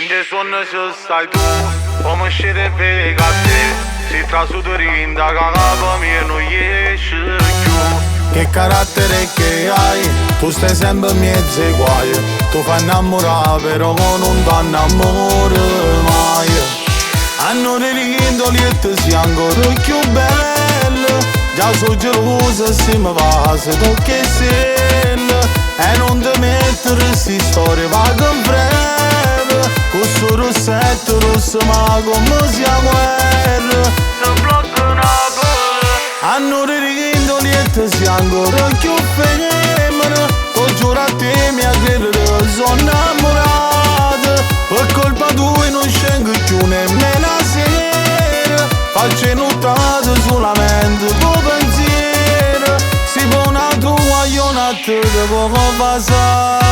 Scende sonno se stai tu, come scende vega te. Si trasuderinda cagava mia non riesce più. Che carattere che hai, tu stai sempre in mezzo ai guai. Tu fai innamorare però non ti innamori mai. Hanno rindoli e te sei ancora più bella. Già sono gelosa se mi va se tocchi sella. E non ti mettere si storia vaga in breve. Questo rossetto rosso ma come sia guerra. Se blocca una cosa. Hanno rindoli e te sei ancora più femmina. Ti giuro a te mia credere sono innamorata. Per colpa tua non scendo più nemmeno a sera. Faccio notate solamente tuo pensiero. Si può una tua io non te devo passare.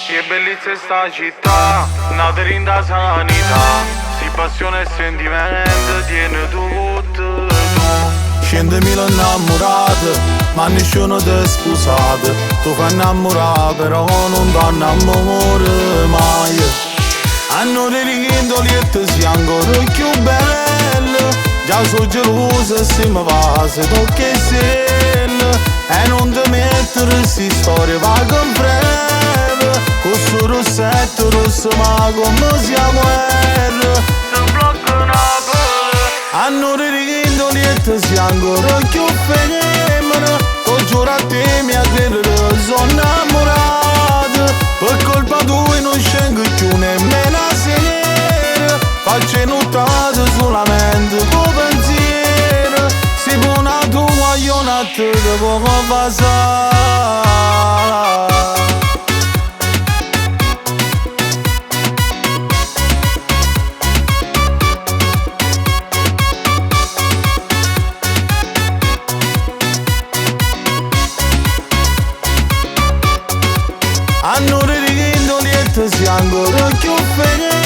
Che bellezza sta città, nata rinda sanità. Si passione e sentimento, tiene tutto tu. 100.000 innamorate, ma nessuno ti è scusato. Tu fai innamorare però non ti innamori mai. Hanno rindoli e te sei ancora più bella. Già sono gelosa se mi va se tocchi sella. E non ti mettere si storia vaga in breve. Questo rossetto rosso ma come sia guerra. Se blocca una cosa. Hanno rindoli e te sei ancora più femmina. Ti giuro a te mia credere sono innamorata. Per colpa tua non scendo più nemmeno a sera. Faccio notate solamente tuo pensiero. Si può una tua io non te devo passare. Hanno rindoli e te sei ancora più femmina.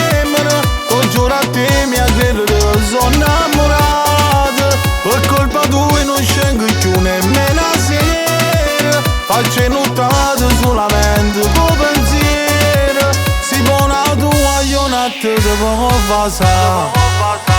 Ti giuro a te mia credere sono innamorata. Per colpa tua non scendo più nemmeno a sera. Faccio notate solamente tuo pensiero. Si può una tua io non te devo passare.